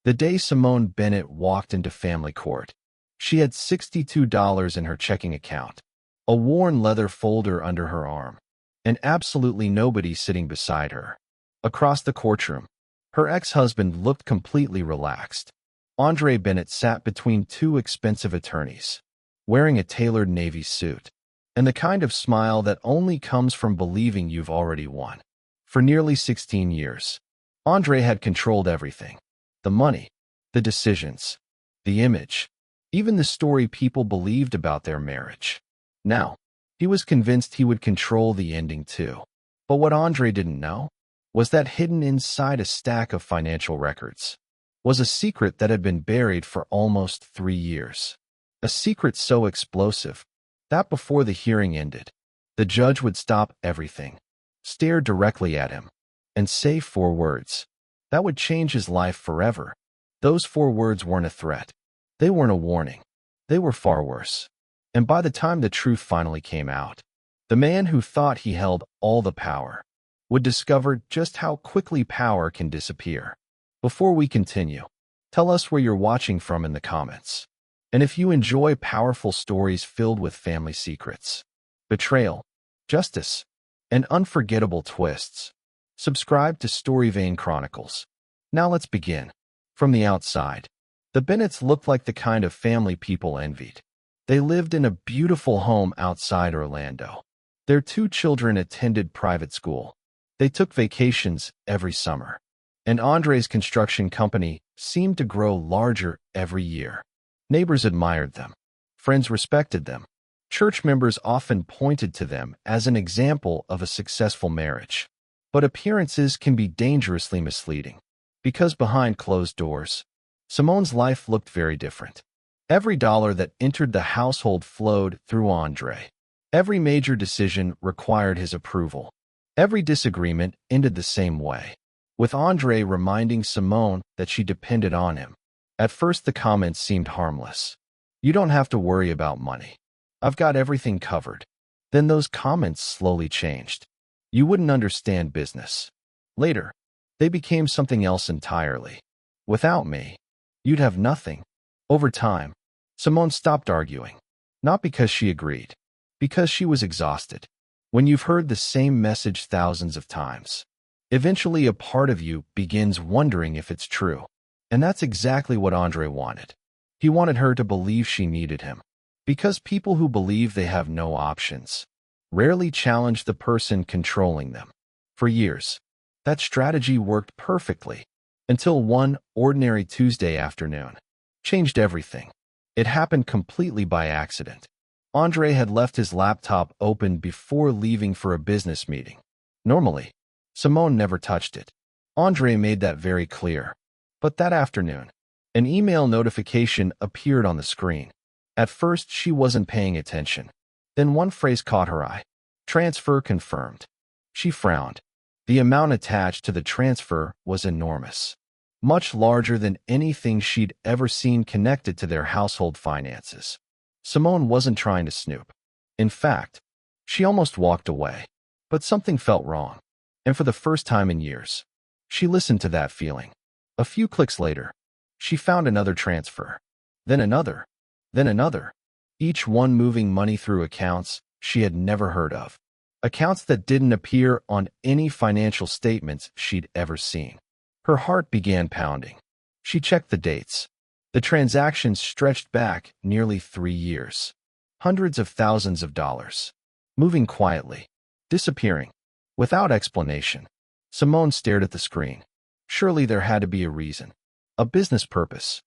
The day Simone Bennett walked into family court, she had $62 in her checking account, a worn leather folder under her arm, and absolutely nobody sitting beside her. Across the courtroom, her ex-husband looked completely relaxed. Andre Bennett sat between two expensive attorneys, wearing a tailored navy suit, and the kind of smile that only comes from believing you've already won. For nearly 16 years, Andre had controlled everything. The money, the decisions, the image, even the story people believed about their marriage. Now, he was convinced he would control the ending too. But what Andre didn't know was that hidden inside a stack of financial records was a secret that had been buried for almost 3 years. A secret so explosive that before the hearing ended, the judge would stop everything, stare directly at him, and say 4 words that would change his life forever. Those 4 words weren't a threat. They weren't a warning. They were far worse. And by the time the truth finally came out, the man who thought he held all the power would discover just how quickly power can disappear. Before we continue, tell us where you're watching from in the comments. And if you enjoy powerful stories filled with family secrets, betrayal, justice, and unforgettable twists, subscribe to Storyvane Chronicles. Now let's begin. From the outside, the Bennetts looked like the kind of family people envied. They lived in a beautiful home outside Orlando. Their 2 children attended private school. They took vacations every summer. And Andre's construction company seemed to grow larger every year. Neighbors admired them. Friends respected them. Church members often pointed to them as an example of a successful marriage. But appearances can be dangerously misleading, because behind closed doors, Simone's life looked very different. Every dollar that entered the household flowed through Andre. Every major decision required his approval. Every disagreement ended the same way, with Andre reminding Simone that she depended on him. At first, the comments seemed harmless. "You don't have to worry about money. I've got everything covered." Then those comments slowly changed. "You wouldn't understand business." Later, they became something else entirely. "Without me, you'd have nothing." Over time, Simone stopped arguing, not because she agreed, because she was exhausted. When you've heard the same message thousands of times, eventually a part of you begins wondering if it's true. And that's exactly what Andre wanted. He wanted her to believe she needed him, because people who believe they have no options rarely challenge the person controlling them. For years, that strategy worked perfectly, until one ordinary Tuesday afternoon changed everything. It happened completely by accident. Andre had left his laptop open before leaving for a business meeting. Normally, Simone never touched it. Andre made that very clear. But that afternoon, an email notification appeared on the screen. At first, she wasn't paying attention. Then one phrase caught her eye. "Transfer confirmed." She frowned. The amount attached to the transfer was enormous, much larger than anything she'd ever seen connected to their household finances. Simone wasn't trying to snoop. In fact, she almost walked away. But something felt wrong. And for the first time in years, she listened to that feeling. A few clicks later, she found another transfer. Then another. Then another. Each one moving money through accounts she had never heard of. Accounts that didn't appear on any financial statements she'd ever seen. Her heart began pounding. She checked the dates. The transactions stretched back nearly 3 years. Hundreds of thousands of dollars. Moving quietly. Disappearing. Without explanation. Simone stared at the screen. Surely there had to be a reason. A business purpose.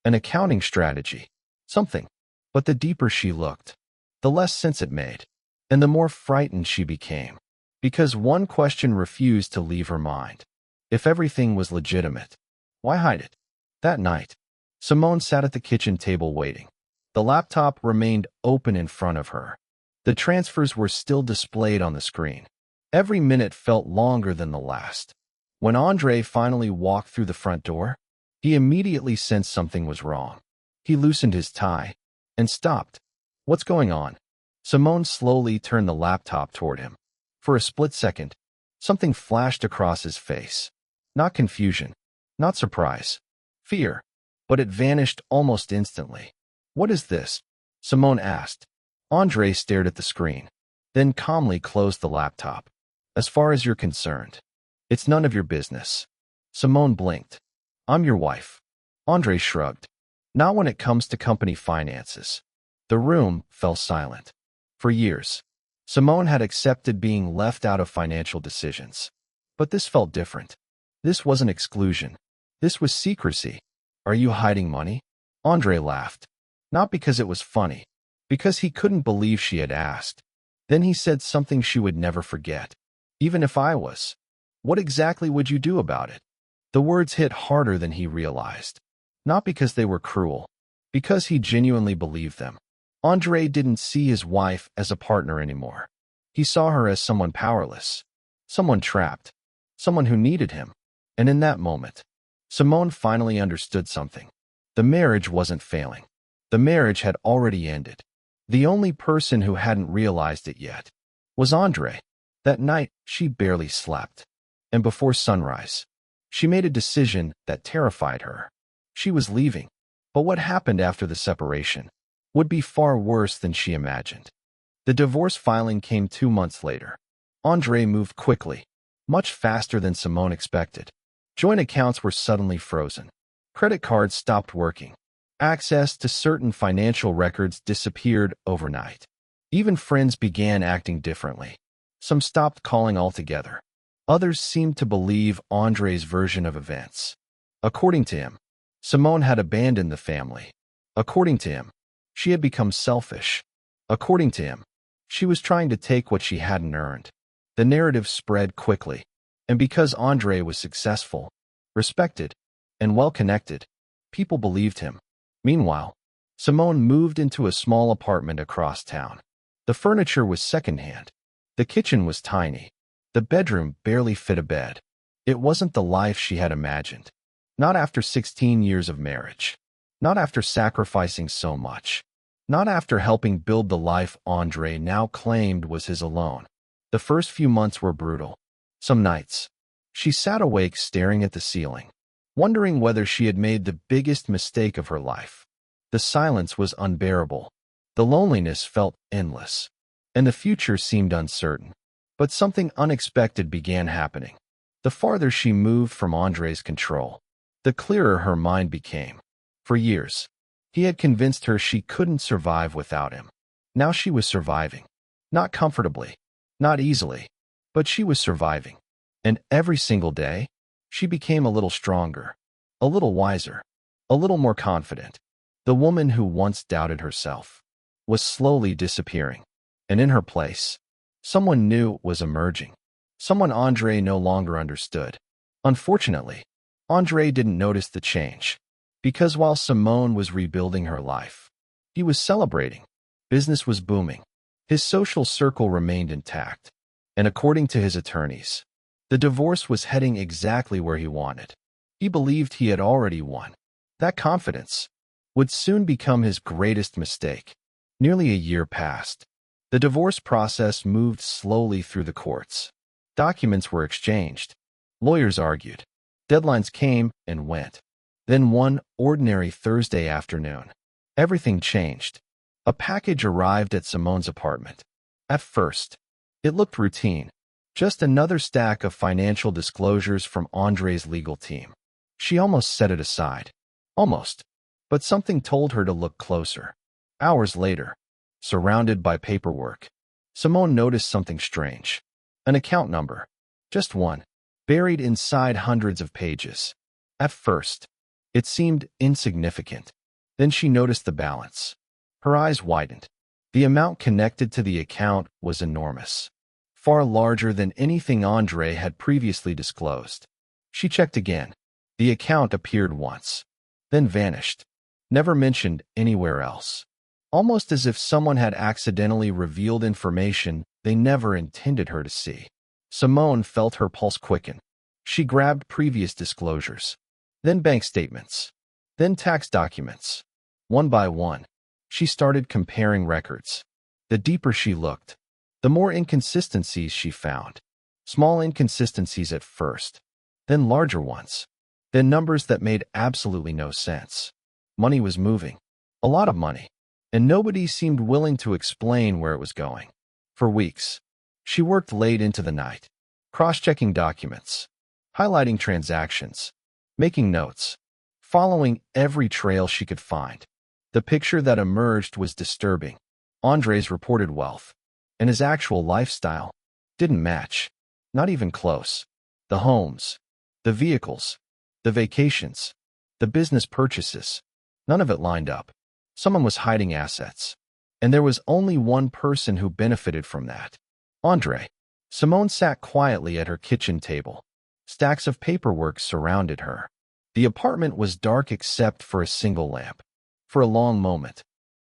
An accounting strategy. Something. But the deeper she looked, the less sense it made. And the more frightened she became. Because one question refused to leave her mind. If everything was legitimate, why hide it? That night, Simone sat at the kitchen table waiting. The laptop remained open in front of her. The transfers were still displayed on the screen. Every minute felt longer than the last. When Andre finally walked through the front door, he immediately sensed something was wrong. He loosened his tie and stopped. "What's going on?" Simone slowly turned the laptop toward him. For a split second, something flashed across his face. Not confusion, not surprise. fear, but it vanished almost instantly. "What is this?" Simone asked. Andre stared at the screen, then calmly closed the laptop. "As far as you're concerned, it's none of your business." Simone blinked. "I'm your wife." Andre shrugged. "Not when it comes to company finances." The room fell silent. For years, Simone had accepted being left out of financial decisions. But this felt different. This wasn't exclusion. This was secrecy. "Are you hiding money?" Andre laughed. Not because it was funny, because he couldn't believe she had asked. Then he said something she would never forget. "Even if I was, what exactly would you do about it?" The words hit harder than he realized. Not because they were cruel, because he genuinely believed them. Andre didn't see his wife as a partner anymore. He saw her as someone powerless, someone trapped, someone who needed him. And in that moment, Simone finally understood something. The marriage wasn't failing. The marriage had already ended. The only person who hadn't realized it yet was Andre. That night, she barely slept. And before sunrise, she made a decision that terrified her. She was leaving. But what happened after the separation would be far worse than she imagined. The divorce filing came 2 months later. Andre moved quickly, much faster than Simone expected. Joint accounts were suddenly frozen. Credit cards stopped working. Access to certain financial records disappeared overnight. Even friends began acting differently. Some stopped calling altogether. Others seemed to believe Andre's version of events. According to him, Simone had abandoned the family. According to him, she had become selfish. According to him, she was trying to take what she hadn't earned. The narrative spread quickly, and because Andre was successful, respected, and well-connected, people believed him. Meanwhile, Simone moved into a small apartment across town. The furniture was secondhand. The kitchen was tiny. The bedroom barely fit a bed. It wasn't the life she had imagined. Not after 16 years of marriage. Not after sacrificing so much. Not after helping build the life Andre now claimed was his alone. The first few months were brutal. Some nights, she sat awake staring at the ceiling, wondering whether she had made the biggest mistake of her life. The silence was unbearable. The loneliness felt endless. And the future seemed uncertain. But something unexpected began happening. The farther she moved from Andre's control, the clearer her mind became. For years, he had convinced her she couldn't survive without him. Now she was surviving. Not comfortably, not easily, but she was surviving. And every single day, she became a little stronger, a little wiser, a little more confident. The woman who once doubted herself was slowly disappearing. And in her place, someone new was emerging. Someone Andre no longer understood. Unfortunately, Andre didn't notice the change. Because while Simone was rebuilding her life, he was celebrating. Business was booming. His social circle remained intact. And according to his attorneys, the divorce was heading exactly where he wanted. He believed he had already won. That confidence would soon become his greatest mistake. Nearly a year passed. The divorce process moved slowly through the courts. Documents were exchanged. Lawyers argued. Deadlines came and went. Then one ordinary Thursday afternoon, everything changed. A package arrived at Simone's apartment. At first, it looked routine. Just another stack of financial disclosures from Andre's legal team. She almost set it aside. Almost. But something told her to look closer. Hours later, surrounded by paperwork, Simone noticed something strange. An account number. Just one. Buried inside hundreds of pages. At first, it seemed insignificant. Then she noticed the balance. Her eyes widened. The amount connected to the account was enormous. Far larger than anything Andre had previously disclosed. She checked again. The account appeared once, then vanished. Never mentioned anywhere else. Almost as if someone had accidentally revealed information they never intended her to see. Simone felt her pulse quicken. She grabbed previous disclosures, then bank statements, then tax documents. One by one, she started comparing records. The deeper she looked, the more inconsistencies she found. Small inconsistencies at first, then larger ones. Then numbers that made absolutely no sense. Money was moving. A lot of money. And nobody seemed willing to explain where it was going. For weeks, she worked late into the night, cross-checking documents, highlighting transactions, making notes, following every trail she could find. The picture that emerged was disturbing. Andre's reported wealth and his actual lifestyle didn't match, not even close. The homes, the vehicles, the vacations, the business purchases, none of it lined up. Someone was hiding assets, and there was only one person who benefited from that. Andre. Simone sat quietly at her kitchen table. Stacks of paperwork surrounded her. The apartment was dark except for a single lamp. For a long moment,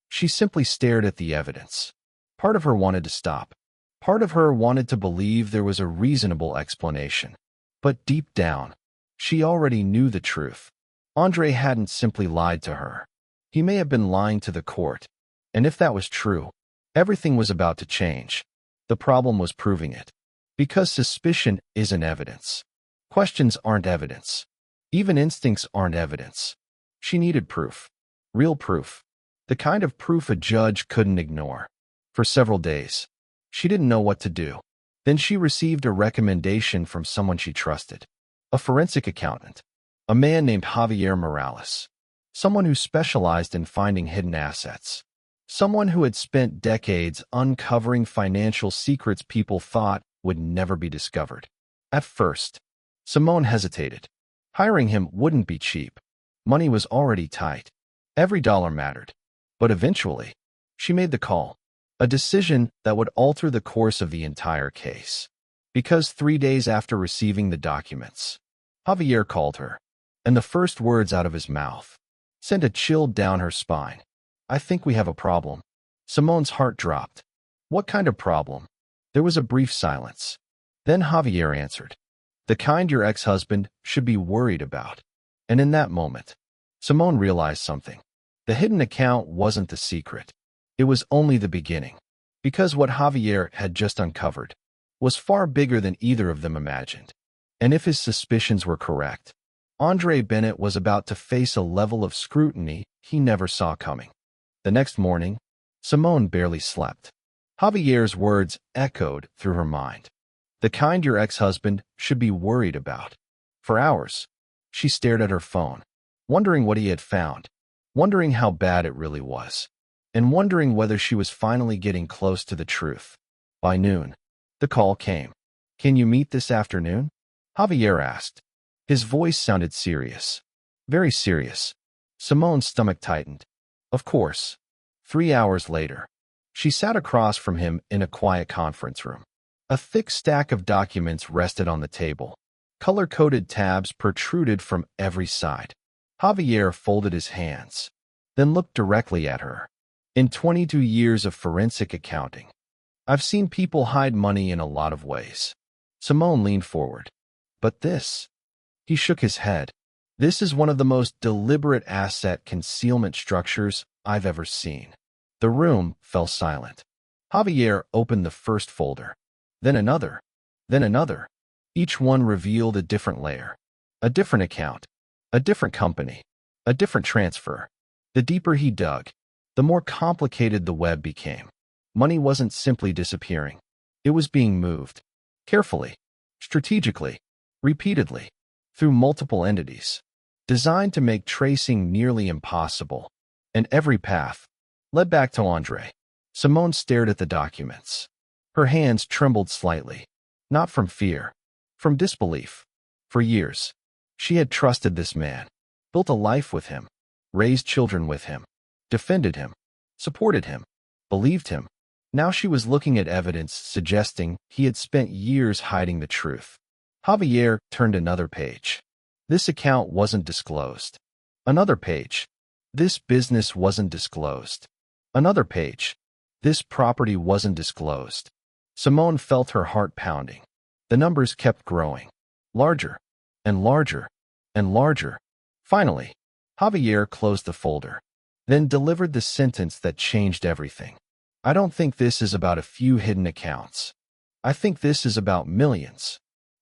she simply stared at the evidence. Part of her wanted to stop. Part of her wanted to believe there was a reasonable explanation. But deep down, she already knew the truth. Andre hadn't simply lied to her. He may have been lying to the court. And if that was true, everything was about to change. The problem was proving it. Because suspicion isn't evidence. Questions aren't evidence. Even instincts aren't evidence. She needed proof. Real proof. The kind of proof a judge couldn't ignore. For several days, she didn't know what to do. Then she received a recommendation from someone she trusted. A forensic accountant. A man named Javier Morales. Someone who specialized in finding hidden assets. Someone who had spent decades uncovering financial secrets people thought would never be discovered. At first, Simone hesitated. Hiring him wouldn't be cheap. Money was already tight. Every dollar mattered. But eventually, she made the call. A decision that would alter the course of the entire case. Because 3 days after receiving the documents, Javier called her, and the first words out of his mouth sent a chill down her spine. "I think we have a problem." Simone's heart dropped. "What kind of problem?" There was a brief silence. Then Javier answered, "The kind your ex-husband should be worried about." And in that moment, Simone realized something. The hidden account wasn't the secret. It was only the beginning. Because what Javier had just uncovered was far bigger than either of them imagined. And if his suspicions were correct, Andre Bennett was about to face a level of scrutiny he never saw coming. The next morning, Simone barely slept. Javier's words echoed through her mind. The kind your ex-husband should be worried about. For hours, she stared at her phone, wondering what he had found, wondering how bad it really was, and wondering whether she was finally getting close to the truth. By noon, the call came. "Can you meet this afternoon?" Javier asked. His voice sounded serious. Very serious. Simone's stomach tightened. Of course. 3 hours later, she sat across from him in a quiet conference room. A thick stack of documents rested on the table. Color-coded tabs protruded from every side. Javier folded his hands, then looked directly at her. "In 22 years of forensic accounting, I've seen people hide money in a lot of ways." Simone leaned forward. "But this..." He shook his head. "This is one of the most deliberate asset concealment structures I've ever seen." The room fell silent. Javier opened the first folder, then another, then another. Each one revealed a different layer, a different account, a different company, a different transfer. The deeper he dug, the more complicated the web became. Money wasn't simply disappearing. It was being moved. Carefully, strategically, repeatedly, through multiple entities, designed to make tracing nearly impossible. And every path led back to Andre. Simone stared at the documents. Her hands trembled slightly, not from fear, from disbelief. For years, she had trusted this man, built a life with him, raised children with him, defended him, supported him, believed him. Now she was looking at evidence suggesting he had spent years hiding the truth. Javier turned another page. This account wasn't disclosed. Another page. This business wasn't disclosed. Another page. This property wasn't disclosed. Simone felt her heart pounding. The numbers kept growing. Larger, and larger, and larger. Finally, Javier closed the folder, then delivered the sentence that changed everything. "I don't think this is about a few hidden accounts. I think this is about millions."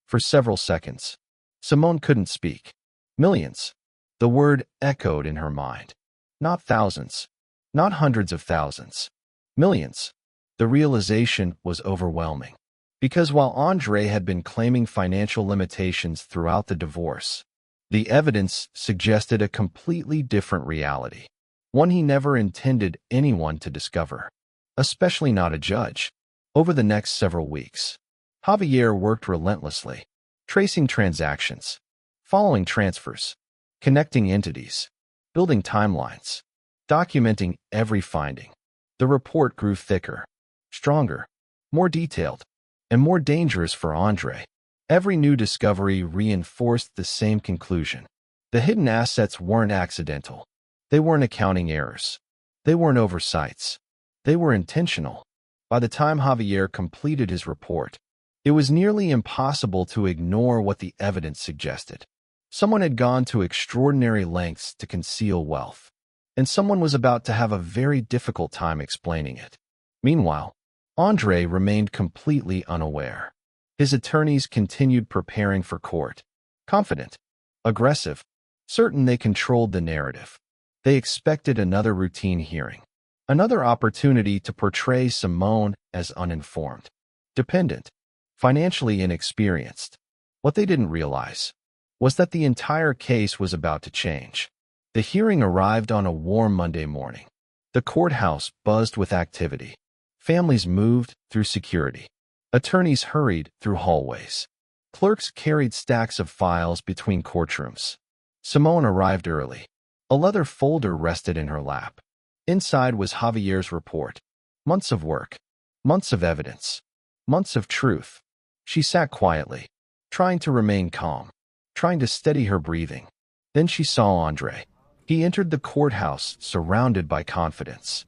For several seconds, Simone couldn't speak. Millions. The word echoed in her mind. Not thousands. Not hundreds of thousands. Millions. The realization was overwhelming. Because while Andre had been claiming financial limitations throughout the divorce, the evidence suggested a completely different reality, one he never intended anyone to discover, especially not a judge. Over the next several weeks, Javier worked relentlessly, tracing transactions, following transfers, connecting entities, building timelines, documenting every finding. The report grew thicker, stronger, more detailed, and more dangerous for Andre. Every new discovery reinforced the same conclusion. The hidden assets weren't accidental. They weren't accounting errors. They weren't oversights. They were intentional. By the time Javier completed his report, it was nearly impossible to ignore what the evidence suggested. Someone had gone to extraordinary lengths to conceal wealth, and someone was about to have a very difficult time explaining it. Meanwhile, Andre remained completely unaware. His attorneys continued preparing for court, confident, aggressive, certain they controlled the narrative. They expected another routine hearing, another opportunity to portray Simone as uninformed, dependent, financially inexperienced. What they didn't realize was that the entire case was about to change. The hearing arrived on a warm Monday morning. The courthouse buzzed with activity. Families moved through security. Attorneys hurried through hallways. Clerks carried stacks of files between courtrooms. Simone arrived early. A leather folder rested in her lap. Inside was Javier's report. Months of work. Months of evidence. Months of truth. She sat quietly, trying to remain calm, trying to steady her breathing. Then she saw Andre. He entered the courthouse surrounded by confidence.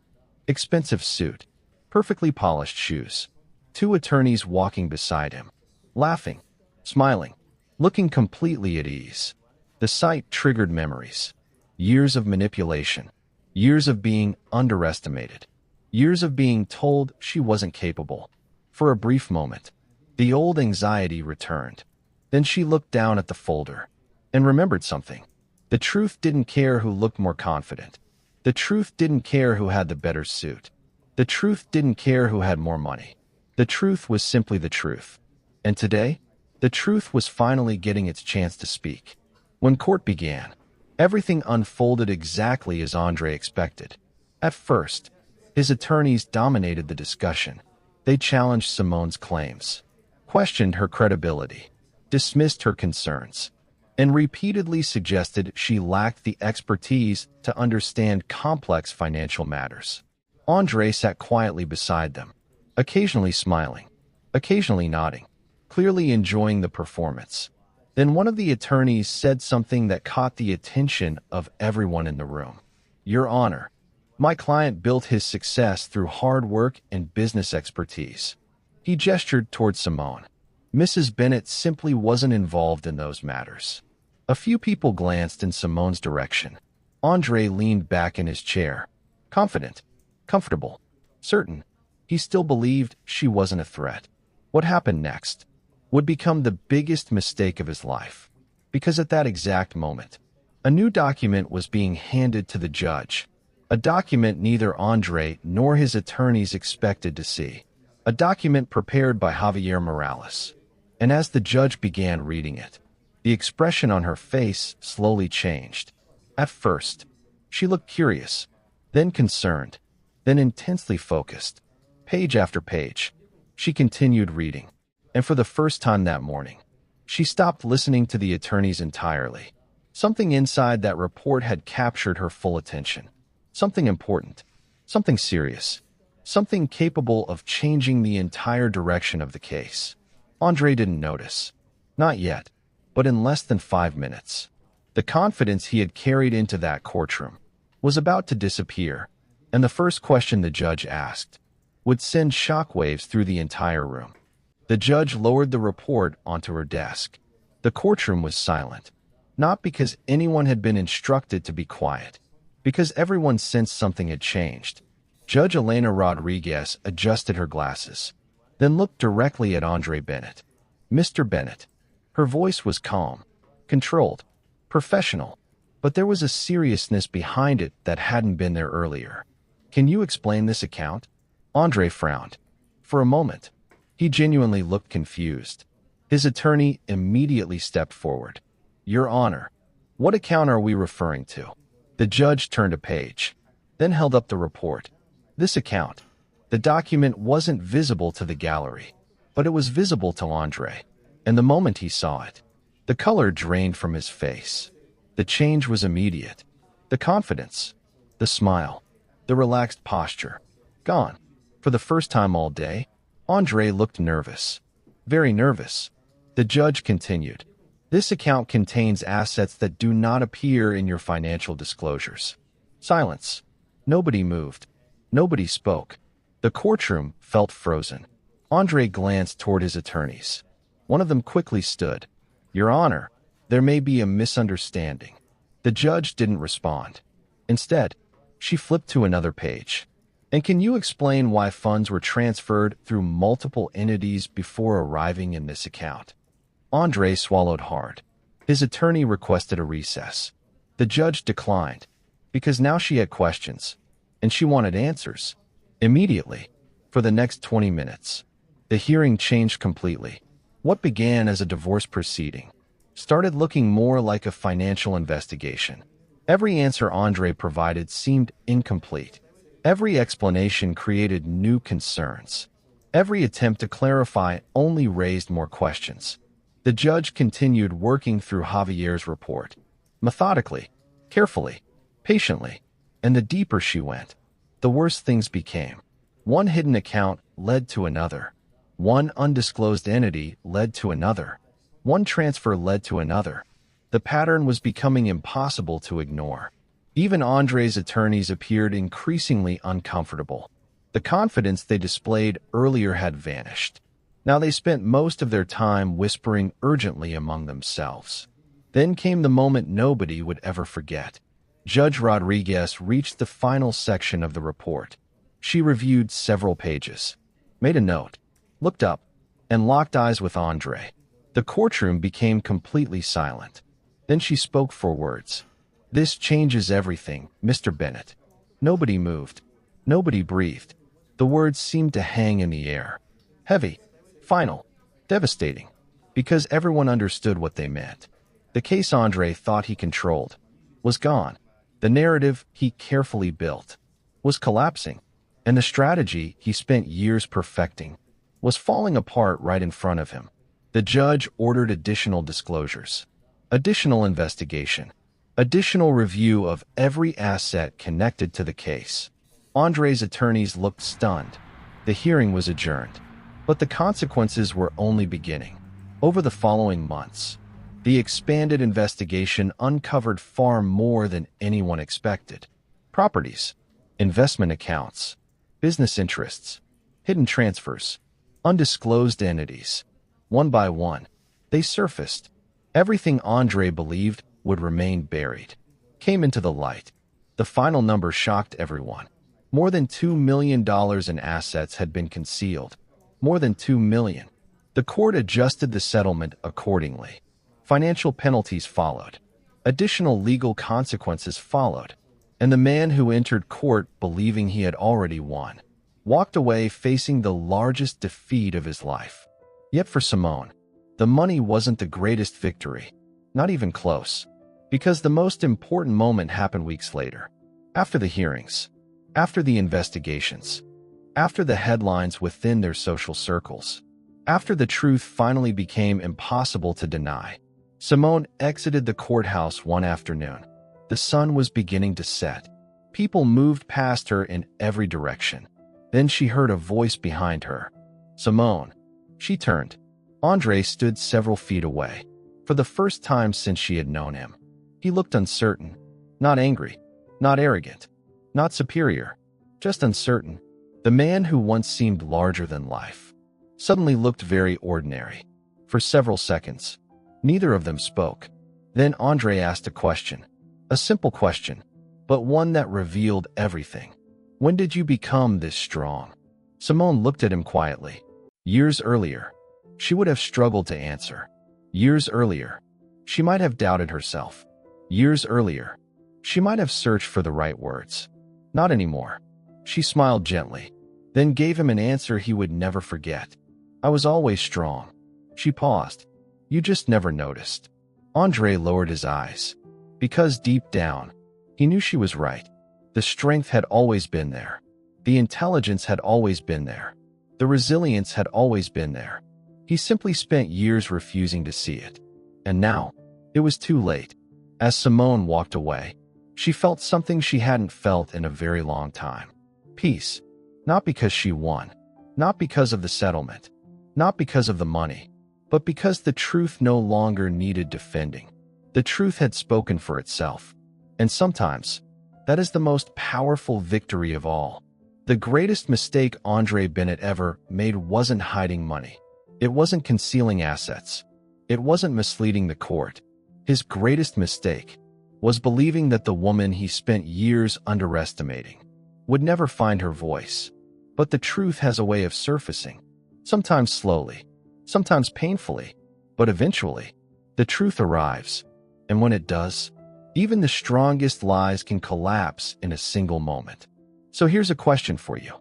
Expensive suit. Perfectly polished shoes. Two attorneys walking beside him, laughing, smiling, looking completely at ease. The sight triggered memories. Years of manipulation. Years of being underestimated. Years of being told she wasn't capable. For a brief moment, the old anxiety returned. Then she looked down at the folder and remembered something. The truth didn't care who looked more confident. The truth didn't care who had the better suit. The truth didn't care who had more money. The truth was simply the truth. And today, the truth was finally getting its chance to speak. When court began, everything unfolded exactly as Andre expected. At first, his attorneys dominated the discussion. They challenged Simone's claims, questioned her credibility, dismissed her concerns, and repeatedly suggested she lacked the expertise to understand complex financial matters. Andre sat quietly beside them, occasionally smiling, occasionally nodding, clearly enjoying the performance. Then one of the attorneys said something that caught the attention of everyone in the room. "Your Honor, my client built his success through hard work and business expertise." He gestured toward Simone. Mrs. Bennett simply wasn't involved in those matters. A few people glanced in Simone's direction. Andre leaned back in his chair, confident, comfortable, certain. He still believed she wasn't a threat. What happened next would become the biggest mistake of his life. Because at that exact moment, a new document was being handed to the judge. A document neither Andre nor his attorneys expected to see. A document prepared by Javier Morales. And as the judge began reading it, the expression on her face slowly changed. At first, she looked curious, then concerned, then intensely focused. Page after page, she continued reading. And for the first time that morning, she stopped listening to the attorneys entirely. Something inside that report had captured her full attention. Something important, something serious, something capable of changing the entire direction of the case. Andre didn't notice. Not yet, but in less than 5 minutes. The confidence he had carried into that courtroom was about to disappear, and the first question the judge asked would send shockwaves through the entire room. The judge lowered the report onto her desk. The courtroom was silent, not because anyone had been instructed to be quiet, because everyone sensed something had changed. Judge Elena Rodriguez adjusted her glasses, then looked directly at Andre Bennett. "Mr. Bennett." Her voice was calm, controlled. professional. But there was a seriousness behind it that hadn't been there earlier. Can you explain this account? Andre frowned. For a moment, he genuinely looked confused. His attorney immediately stepped forward. Your Honor, what account are we referring to? The judge turned a page, then held up the report. This account. The document wasn't visible to the gallery, but it was visible to Andre, and the moment he saw it, the color drained from his face. The change was immediate. The confidence, the smile, the relaxed posture, gone. For the first time all day, Andre looked nervous. Very nervous. The judge continued. This account contains assets that do not appear in your financial disclosures. Silence. Nobody moved. Nobody spoke. The courtroom felt frozen. Andre glanced toward his attorneys. One of them quickly stood. Your Honor, there may be a misunderstanding. The judge didn't respond. Instead, she flipped to another page. And can you explain why funds were transferred through multiple entities before arriving in this account? Andre swallowed hard. His attorney requested a recess. The judge declined, because now she had questions, and she wanted answers. Immediately, for the next 20 minutes, the hearing changed completely. What began as a divorce proceeding started looking more like a financial investigation. Every answer Andre provided seemed incomplete. Every explanation created new concerns. Every attempt to clarify only raised more questions. The judge continued working through Javier's report, methodically, carefully, patiently, and the deeper she went, the worse things became. One hidden account led to another. One undisclosed entity led to another. One transfer led to another. The pattern was becoming impossible to ignore. Even Andre's attorneys appeared increasingly uncomfortable. The confidence they displayed earlier had vanished. Now they spent most of their time whispering urgently among themselves. Then came the moment nobody would ever forget. Judge Rodriguez reached the final section of the report. She reviewed several pages, made a note, looked up, and locked eyes with Andre. The courtroom became completely silent. Then she spoke 4 words. This changes everything, Mr. Bennett. Nobody moved. Nobody breathed. The words seemed to hang in the air. Heavy, final, devastating, because everyone understood what they meant. The case Andre thought he controlled was gone. The narrative he carefully built was collapsing, and the strategy he spent years perfecting was falling apart right in front of him. The judge ordered additional disclosures, additional investigation, additional review of every asset connected to the case. Andre's attorneys looked stunned. The hearing was adjourned, but the consequences were only beginning. Over the following months, the expanded investigation uncovered far more than anyone expected. Properties, investment accounts, business interests, hidden transfers, undisclosed entities. One by one, they surfaced. Everything Andre believed would remain buried came into the light. The final number shocked everyone. More than $2 million in assets had been concealed. More than $2 million. The court adjusted the settlement accordingly. Financial penalties followed. Additional legal consequences followed. And the man who entered court believing he had already won walked away facing the largest defeat of his life. Yet for Simone, the money wasn't the greatest victory. Not even close. Because the most important moment happened weeks later. After the hearings. After the investigations. After the headlines within their social circles. After the truth finally became impossible to deny. Simone exited the courthouse one afternoon. The sun was beginning to set. People moved past her in every direction. Then she heard a voice behind her. Simone. She turned. Andre stood several feet away. For the first time since she had known him. He looked uncertain. Not angry. Not arrogant. Not superior. Just uncertain. The man who once seemed larger than life suddenly looked very ordinary. For several seconds, neither of them spoke. Then Andre asked a question. A simple question, but one that revealed everything. When did you become this strong? Simone looked at him quietly. Years earlier, she would have struggled to answer. Years earlier, she might have doubted herself. Years earlier, she might have searched for the right words. Not anymore. She smiled gently, then gave him an answer he would never forget. I was always strong. She paused. You just never noticed. Andre lowered his eyes. Because deep down, he knew she was right. The strength had always been there. The intelligence had always been there. The resilience had always been there. He simply spent years refusing to see it. And now, it was too late. As Simone walked away, she felt something she hadn't felt in a very long time. Peace. Not because she won. Not because of the settlement. Not because of the money. But because the truth no longer needed defending. The truth had spoken for itself. And sometimes, that is the most powerful victory of all. The greatest mistake Andre Bennett ever made wasn't hiding money. It wasn't concealing assets. It wasn't misleading the court. His greatest mistake was believing that the woman he spent years underestimating would never find her voice. But the truth has a way of surfacing, sometimes slowly, sometimes painfully, but eventually, the truth arrives. And when it does, even the strongest lies can collapse in a single moment. So here's a question for you.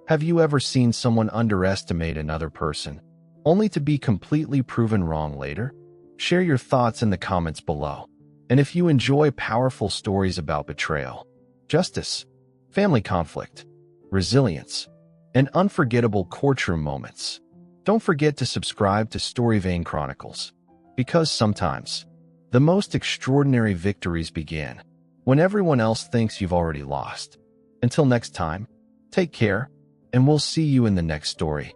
Have you ever seen someone underestimate another person, only to be completely proven wrong later? Share your thoughts in the comments below. And if you enjoy powerful stories about betrayal, justice, family conflict, resilience, and unforgettable courtroom moments, don't forget to subscribe to Storyvane Chronicles. Because sometimes, the most extraordinary victories begin when everyone else thinks you've already lost. Until next time, take care, and we'll see you in the next story.